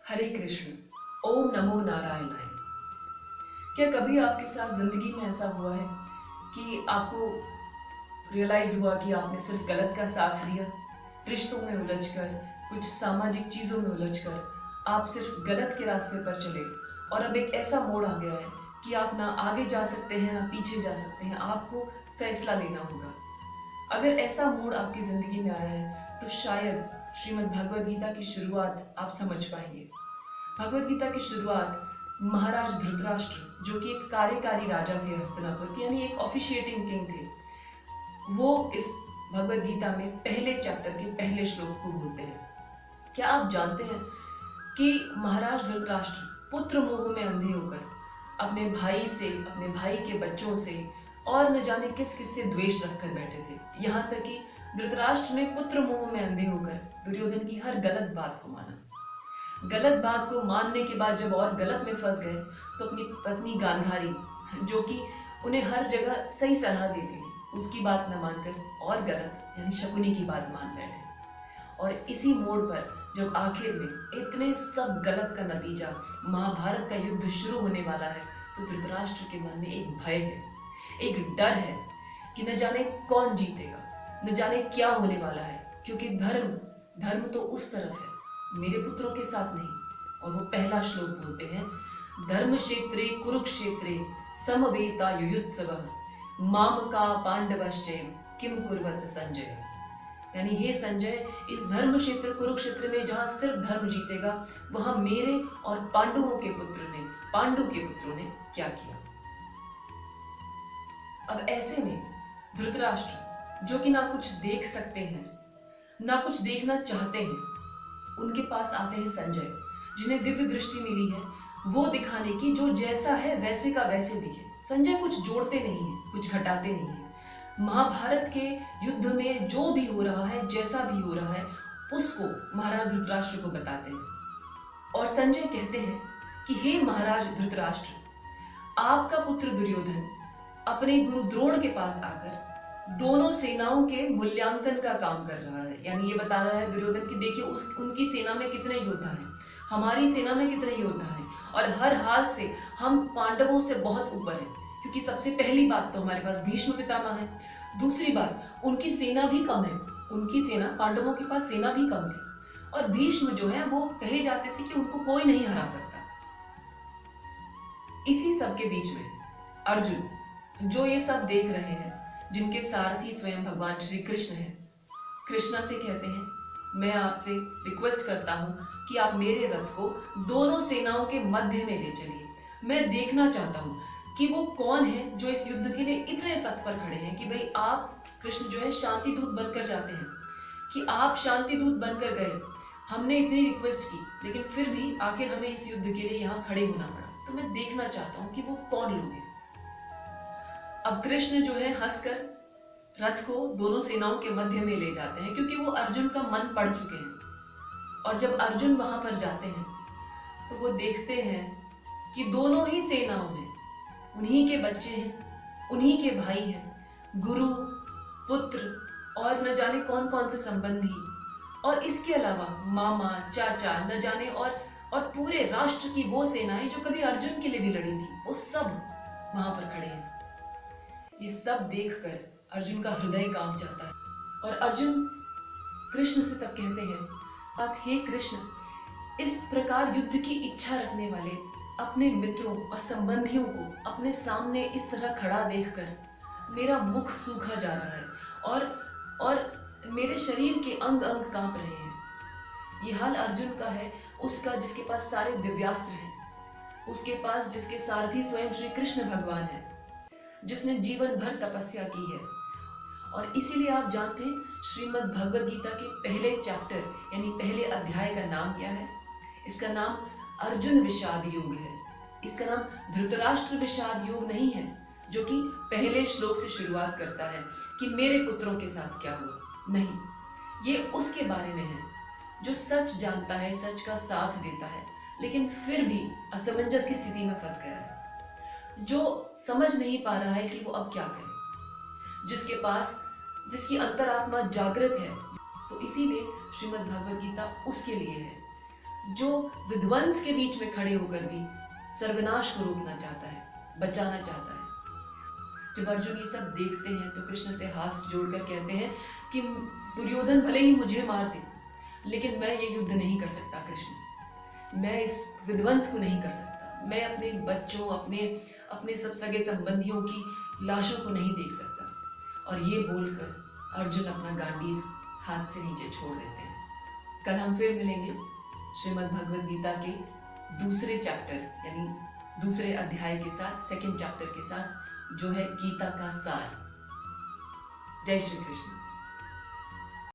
हरे कृष्ण। ओम नमो नारायणाय। क्या कभी आपके साथ जिंदगी में ऐसा हुआ है कि आपको रियलाइज हुआ कि आपने सिर्फ गलत का साथ दिया, रिश्तों में उलझकर, कुछ सामाजिक चीजों में उलझकर आप सिर्फ गलत के रास्ते पर चले और अब एक ऐसा मोड़ आ गया है कि आप ना आगे जा सकते हैं ना पीछे जा सकते हैं, आपको फैसला लेना होगा। अगर ऐसा मोड़ आपकी जिंदगी में आया है तो शायद श्रीमद् भगवद गीता की शुरुआत आप समझ पाएंगे। भगवद गीता की शुरुआत महाराज धृतराष्ट्र, जो कि एक कार्यकारी राजा थे हस्तिनापुर के, यानी एक ऑफिशिएटिंग किंग थे, वो इस भगवद गीता में पहले चैप्टर के पहले श्लोक को बोलते हैं। क्या आप जानते हैं कि महाराज धृतराष्ट्र पुत्र मोह में अंधे होकर अपने भाई से, अपने भाई के बच्चों से और न जाने किस किस से द्वेष रखकर बैठे थे। यहाँ तक कि धृतराष्ट्र ने पुत्र मोह में अंधे होकर दुर्योधन की हर गलत बात को माना। गलत बात को मानने के बाद जब और गलत में फंस गए तो अपनी पत्नी गांधारी, जो कि उन्हें हर जगह सही सलाह देती थी, उसकी बात न मानकर और गलत यानी शकुनी की बात मान बैठे। और इसी मोड़ पर जब आखिर में इतने सब गलत का नतीजा महाभारत का युद्ध शुरू होने वाला है तो धृतराष्ट्र के मन में एक भय है, एक डर है कि न जाने कौन जीतेगा, न जाने क्या होने वाला है, क्योंकि धर्म तो उस तरफ है, मेरे पुत्रों के साथ नहीं। और वो पहला श्लोक बोलते हैं, धर्म क्षेत्रे कुरुक्षेत्रे समवेता युयुत्सवः मामका पांडवश्चैव किम कुर्वत संजय। यानी हे संजय, इस धर्म क्षेत्र कुरुक्षेत्र में जहां सिर्फ धर्म जीतेगा वहां मेरे और पांडु के पुत्रों ने क्या किया। अब ऐसे में धृतराष्ट्र, जो कि ना कुछ देख सकते हैं ना कुछ देखना चाहते हैं, उनके पास आते हैं संजय, जिन्हें दिव्य दृष्टि मिली है वो दिखाने की जो जैसा है वैसे का वैसे दिखे। संजय कुछ जोड़ते नहीं है, कुछ घटाते नहीं है। महाभारत के युद्ध में जो भी हो रहा है, जैसा भी हो रहा है, उसको महाराज धृतराष्ट्र को बताते हैं। और संजय कहते हैं कि हे महाराज धृतराष्ट्र, आपका पुत्र दुर्योधन अपने गुरु द्रोण के पास आकर दोनों सेनाओं के मूल्यांकन का काम कर रहा है। यानी ये बता रहा है दुर्योधन कि देखिए उनकी सेना में कितने योद्धा हैं, हमारी सेना में कितने योद्धा हैं, और हर हाल से हम पांडवों से बहुत ऊपर हैं। क्योंकि सबसे पहली बात तो हमारे पास भीष्म पितामह है, दूसरी बात उनकी सेना भी कम है, उनकी सेना, पांडवों के पास सेना भी कम थी, और भीष्म जो है वो कहे जाते थे कि उनको कोई नहीं हरा सकता। इसी सब के बीच में अर्जुन, जो ये सब देख रहे हैं, जिनके सारथी स्वयं भगवान श्री कृष्ण हैं, कृष्णा से कहते हैं, मैं आपसे रिक्वेस्ट करता हूं कि आप मेरे रथ को दोनों सेनाओं के मध्य में ले चलिए। मैं देखना चाहता हूं कि वो कौन है जो इस युद्ध के लिए इतने तत्पर खड़े हैं कि भाई आप कृष्ण जो है शांति दूत बनकर जाते हैं, कि आप शांति दूत बनकर गए, हमने इतनी रिक्वेस्ट की लेकिन फिर भी आखिर हमें इस युद्ध के लिए यहाँ खड़े होना पड़ा, तो मैं देखना चाहता हूँ कि वो कौन लोग हैं। अब कृष्ण जो है हंसकर रथ को दोनों सेनाओं के मध्य में ले जाते हैं, क्योंकि वो अर्जुन का मन पढ़ चुके हैं। और जब अर्जुन वहां पर जाते हैं तो वो देखते हैं कि दोनों ही सेनाओं में उन्हीं के बच्चे हैं, उन्हीं के भाई हैं, गुरु, पुत्र और न जाने कौन कौन से संबंधी, और इसके अलावा मामा, चाचा, न जाने और पूरे राष्ट्र की वो सेनाएं जो कभी अर्जुन के लिए भी लड़ी थी, वो सब वहां पर खड़े हैं। ये सब देखकर अर्जुन का हृदय कांप जाता है और अर्जुन कृष्ण से तब कहते हैं, आप हे कृष्ण, इस प्रकार युद्ध की इच्छा रखने वाले अपने मित्रों और संबंधियों को अपने सामने इस तरह खड़ा देखकर मेरा मुख सूखा जा रहा है और मेरे शरीर के अंग अंग कांप रहे हैं। ये हाल अर्जुन का है, उसका जिसके पास सारे दिव्यास्त्र हैं, उसके पास जिसके सारथी स्वयं श्री कृष्ण भगवान है, जिसने जीवन भर तपस्या की है। और इसीलिए आप जानते हैं श्रीमद् भगवद गीता के पहले चैप्टर यानी पहले अध्याय का नाम क्या है? इसका नाम अर्जुन विषाद योग है। इसका नाम धृतराष्ट्र विषाद योग नहीं है, जो कि पहले श्लोक से शुरुआत करता है कि मेरे पुत्रों के साथ क्या हुआ। नहीं, ये उसके बारे में है जो सच जानता है, सच का साथ देता है, लेकिन फिर भी असमंजस की स्थिति में फंस गया है, जो समझ नहीं पा रहा है कि वो अब क्या करे, जिसकी अंतरात्मा जागृत है। तो इसीलिए श्रीमद् भगवद गीता उसके लिए है जो विध्वंस के बीच में खड़े होकर भी सर्वनाश को रोकना चाहता है, बचाना चाहता है। जब अर्जुन ये सब देखते हैं तो कृष्ण से हाथ जोड़कर कहते हैं कि दुर्योधन भले ही मुझे मार दे, लेकिन मैं ये युद्ध नहीं कर सकता कृष्ण, मैं इस विध्वंस को नहीं कर सकता, मैं अपने बच्चों, अपने सब सगे संबंधियों की लाशों को नहीं देख सकता। और ये बोलकर अर्जुन अपना गांडीव हाथ से नीचे छोड़ देते हैं। कल हम फिर मिलेंगे श्रीमद् भगवद गीता के दूसरे चैप्टर यानी दूसरे अध्याय के साथ, सेकंड चैप्टर के साथ, जो है गीता का सार। जय श्री कृष्ण।